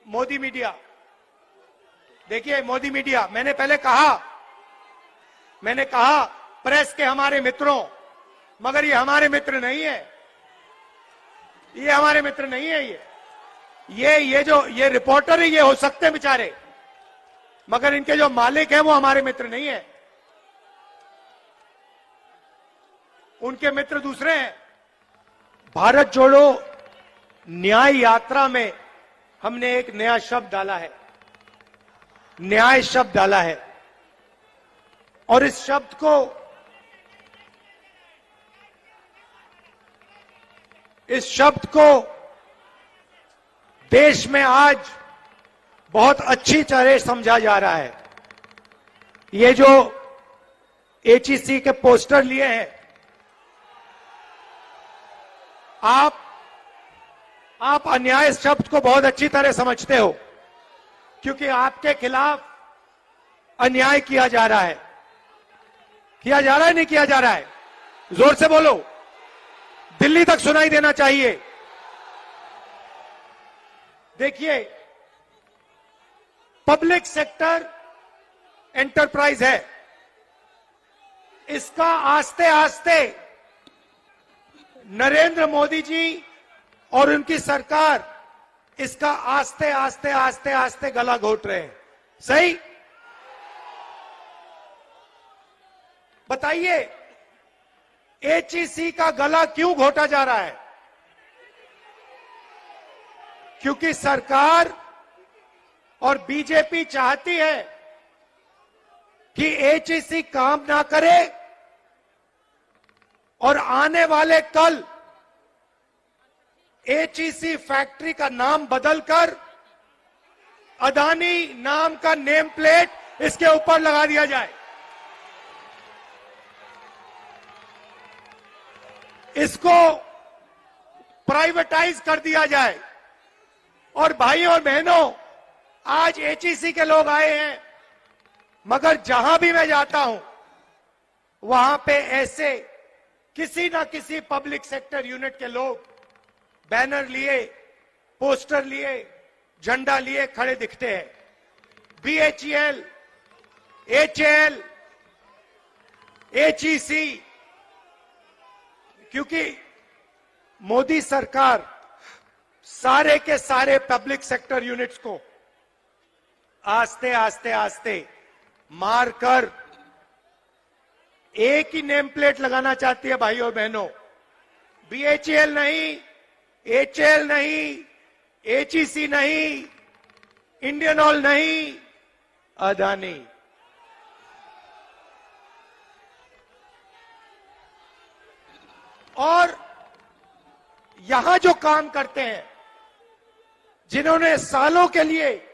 Modi media, देखिए Modi media, मैंने कहा प्रेस के हमारे मित्रों, मगर ये हमारे मित्र नहीं है, ये हमारे मित्र नहीं है। ये रिपोर्टर है, ये हो सकते हैं बेचारे, मगर इनके जो मालिक हैं वो हमारे मित्र नहीं है, उनके मित्र दूसरे हैं। भारत जोड़ो न्याय यात्रा में हमने एक नया शब्द डाला है, न्याय शब्द डाला है, और इस शब्द को देश में आज बहुत अच्छी तरह समझा जा रहा है। ये जो एचईसी के पोस्टर लिए हैं, आप अन्याय शब्द को बहुत अच्छी तरह समझते हो, क्योंकि आपके खिलाफ अन्याय किया जा रहा है। किया जा रहा है, नहीं किया जा रहा है? जोर से बोलो, दिल्ली तक सुनाई देना चाहिए। देखिए, पब्लिक सेक्टर एंटरप्राइज है, इसका आस्ते आस्ते नरेंद्र मोदी जी और उनकी सरकार इसका आस्ते आस्ते आस्ते आस्ते गला घोट रहे हैं। सही? बताइए, एचईसी का गला क्यों घोटा जा रहा है? क्योंकि सरकार और बीजेपी चाहती है कि एचईसी काम ना करे और आने वाले कल एचईसी फैक्ट्री का नाम बदलकर अदानी नाम का नेम प्लेट इसके ऊपर लगा दिया जाए। इसको प्राइवेटाइज कर दिया जाए। और भाई और बहनों, आज एचईसी के लोग आए हैं, मगर जहां भी मैं जाता हूं वहां पे ऐसे किसी ना किसी पब्लिक सेक्टर यूनिट के लोग बैनर लिए, पोस्टर लिए, झंडा लिए खड़े दिखते हैं। बीएचईएल, एचएएल, एचईसी, क्योंकि मोदी सरकार सारे के सारे पब्लिक सेक्टर यूनिट्स को आस्ते आस्ते आस्ते मारकर एक ही नेम प्लेट लगाना चाहती है। भाइयों और बहनों, बीएचईएल नहीं, एचएएल नहीं, एचईसी नहीं, इंडियन ऑयल नहीं, अदानी। और यहां जो काम करते हैं, जिन्होंने सालों के लिए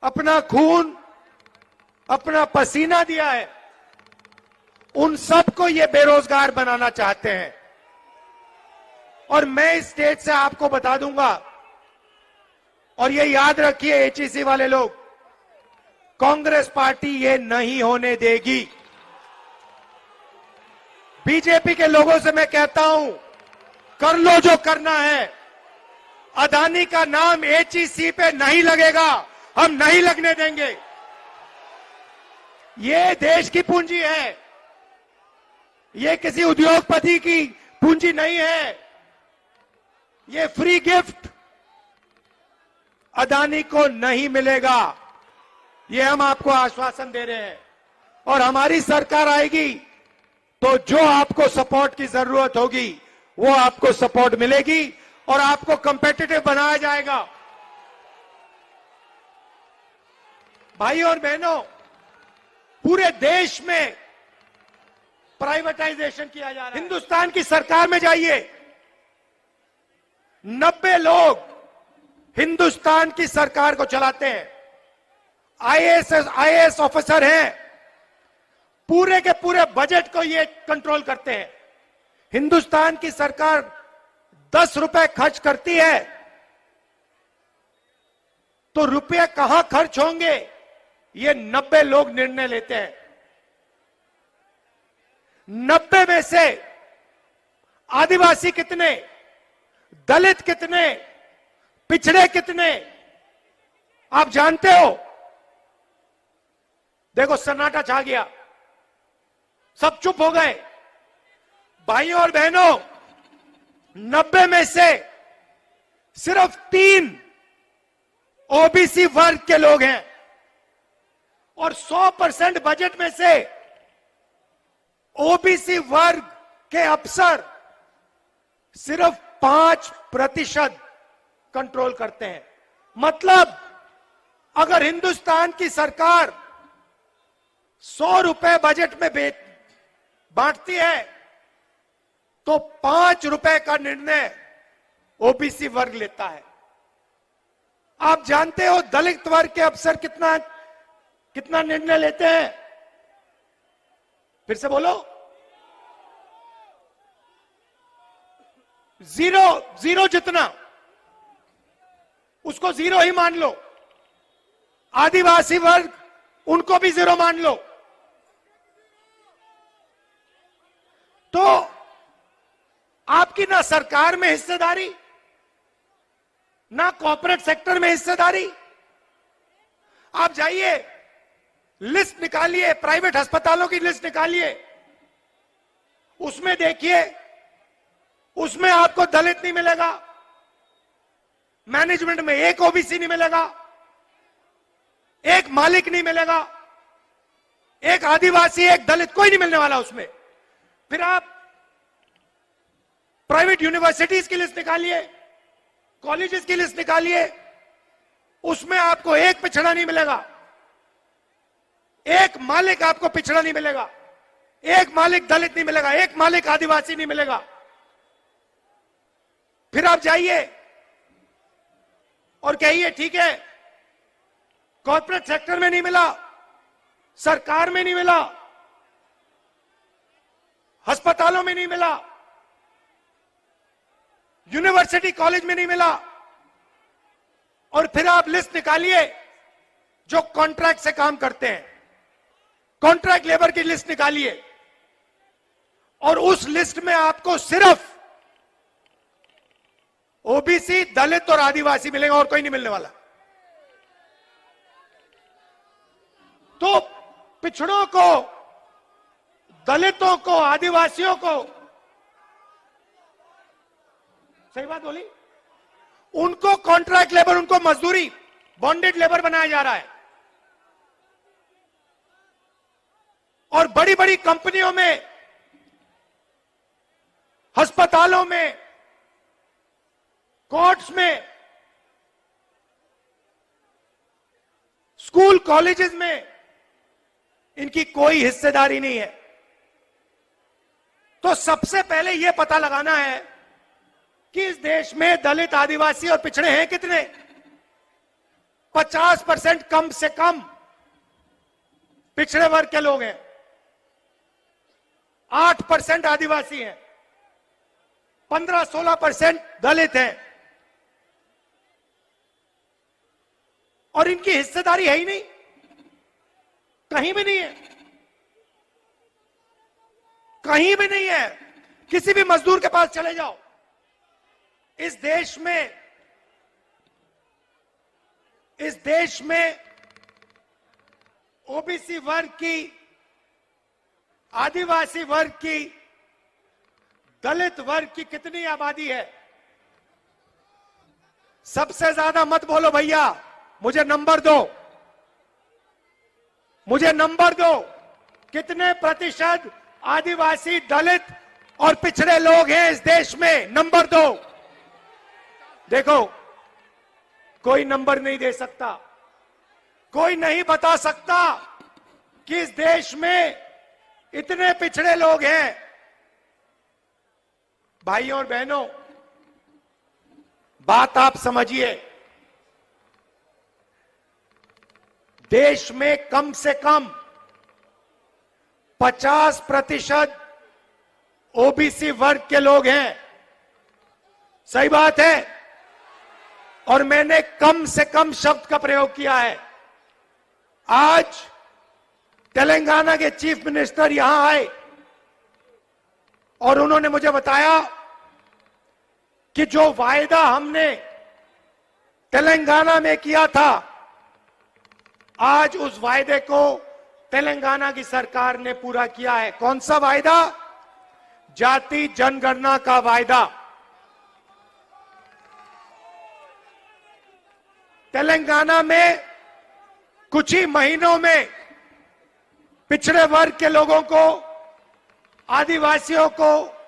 अपना खून, अपना पसीना दिया है, उन सबको ये बेरोजगार बनाना चाहते हैं। और मैं इस स्टेज से आपको बता दूंगा, और ये याद रखिए एचईसी वाले लोग, कांग्रेस पार्टी ये नहीं होने देगी। बीजेपी के लोगों से मैं कहता हूं, कर लो जो करना है, अदानी का नाम एचईसी पे नहीं लगेगा, हम नहीं लगने देंगे। ये देश की पूंजी है, ये किसी उद्योगपति की पूंजी नहीं है। ये फ्री गिफ्ट अदानी को नहीं मिलेगा, ये हम आपको आश्वासन दे रहे हैं। और हमारी सरकार आएगी तो जो आपको सपोर्ट की जरूरत होगी वो आपको सपोर्ट मिलेगी और आपको कंपेटिटिव बनाया जाएगा। भाई और बहनों, पूरे देश में प्राइवेटाइजेशन किया जा रहा है। हिंदुस्तान की सरकार में जाइए, 90 लोग हिंदुस्तान की सरकार को चलाते हैं, आईएएस ऑफिसर हैं, पूरे के पूरे बजट को ये कंट्रोल करते हैं। हिंदुस्तान की सरकार 10 रुपए खर्च करती है तो रुपए कहां खर्च होंगे, ये 90 लोग निर्णय लेते हैं। 90 में से आदिवासी कितने, दलित कितने, पिछड़े कितने, आप जानते हो, देखो सन्नाटा छा गया, सब चुप हो गए। भाइयों और बहनों, 90 में से सिर्फ 3 ओबीसी वर्ग के लोग हैं और 100% बजट में से ओबीसी वर्ग के अफसर सिर्फ 5% कंट्रोल करते हैं। मतलब अगर हिंदुस्तान की सरकार 100 रुपए बजट में बांटती है तो 5 रुपए का निर्णय ओबीसी वर्ग लेता है। आप जानते हो दलित वर्ग के अफसर कितना निर्णय लेते हैं? फिर से बोलो, जीरो जितना, उसको जीरो ही मान लो। आदिवासी वर्ग, उनको भी जीरो मान लो। तो आपकी ना सरकार में हिस्सेदारी, ना कॉर्पोरेट सेक्टर में हिस्सेदारी। आप जाइए, लिस्ट निकालिए, प्राइवेट अस्पतालों की लिस्ट निकालिए, उसमें देखिए, उसमें आपको दलित नहीं मिलेगा, मैनेजमेंट में एक ओबीसी नहीं मिलेगा, एक मालिक नहीं मिलेगा, एक आदिवासी, एक दलित, कोई नहीं मिलने वाला उसमें। फिर आप प्राइवेट यूनिवर्सिटीज की लिस्ट निकालिए, कॉलेजेस की लिस्ट निकालिए, उसमें आपको एक पिछड़ा नहीं मिलेगा, एक मालिक आपको पिछड़ा नहीं मिलेगा, एक मालिक दलित नहीं मिलेगा, एक मालिक आदिवासी नहीं मिलेगा। फिर आप जाइए और कहिए ठीक है, कॉर्पोरेट सेक्टर में नहीं मिला, सरकार में नहीं मिला, अस्पतालों में नहीं मिला, यूनिवर्सिटी कॉलेज में नहीं मिला। और फिर आप लिस्ट निकालिए जो कॉन्ट्रैक्ट से काम करते हैं, कॉन्ट्रैक्ट लेबर की लिस्ट निकालिए और उस लिस्ट में आपको सिर्फ ओबीसी, दलित और आदिवासी मिलेगा और कोई नहीं मिलने वाला। तो पिछड़ों को, दलितों को, आदिवासियों को, सही बात बोली, उनको कॉन्ट्रैक्ट लेबर, उनको मजदूरी, बॉन्डेड लेबर बनाया जा रहा है। और बड़ी बड़ी कंपनियों में, अस्पतालों में, कोर्ट्स में, स्कूल कॉलेजेस में इनकी कोई हिस्सेदारी नहीं है। तो सबसे पहले यह पता लगाना है कि इस देश में दलित, आदिवासी और पिछड़े हैं कितने। 50% कम से कम पिछड़े वर्ग के लोग हैं, 8% आदिवासी हैं, 15-16% दलित हैं, और इनकी हिस्सेदारी है ही नहीं, कहीं भी नहीं है, कहीं भी नहीं है। किसी भी मजदूर के पास चले जाओ, इस देश में ओबीसी वर्ग की, आदिवासी वर्ग की, दलित वर्ग की कितनी आबादी है? सबसे ज्यादा मत बोलो भैया, मुझे नंबर दो, मुझे नंबर दो। कितने प्रतिशत आदिवासी, दलित और पिछड़े लोग हैं इस देश में? नंबर दो। देखो, कोई नंबर नहीं दे सकता, कोई नहीं बता सकता कि इस देश में इतने पिछड़े लोग हैं। भाइयों और बहनों, बात आप समझिए, देश में कम से कम 50% ओबीसी वर्ग के लोग हैं। सही बात है। और मैंने कम से कम शब्द का प्रयोग किया है। आज तेलंगाना के चीफ मिनिस्टर यहां आए और उन्होंने मुझे बताया कि जो वायदा हमने तेलंगाना में किया था आज उस वायदे को तेलंगाना की सरकार ने पूरा किया है। कौन सा वायदा? जाति जनगणना का वायदा। तेलंगाना में कुछ ही महीनों में पिछड़े वर्ग के लोगों को, आदिवासियों को,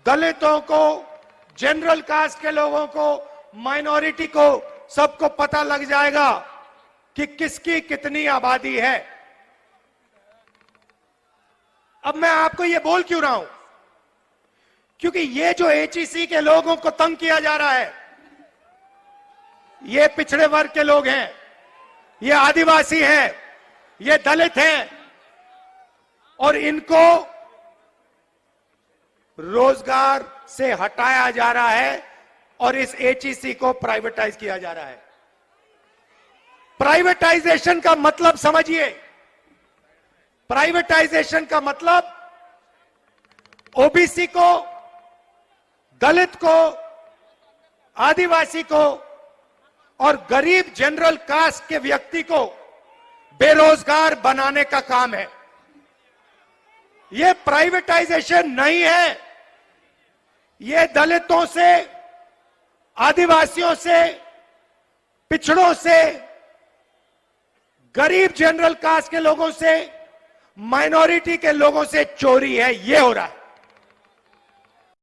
दलितों को, जनरल कास्ट के लोगों को, माइनॉरिटी को, सबको पता लग जाएगा कि किसकी कितनी आबादी है। अब मैं आपको ये बोल क्यों रहा हूं? क्योंकि ये जो एचईसी के लोगों को तंग किया जा रहा है, ये पिछड़े वर्ग के लोग हैं, ये आदिवासी हैं, ये दलित हैं, और इनको रोजगार से हटाया जा रहा है और इस एचईसी को प्राइवेटाइज किया जा रहा है। प्राइवेटाइजेशन का मतलब समझिए। प्राइवेटाइजेशन का मतलब ओबीसी को, दलित को, आदिवासी को और गरीब जनरल कास्ट के व्यक्ति को बेरोजगार बनाने का काम है। यह प्राइवेटाइजेशन नहीं है। यह दलितों से, आदिवासियों से, पिछड़ों से, गरीब जनरल कास्ट के लोगों से, माइनॉरिटी के लोगों से चोरी है। यह हो रहा है।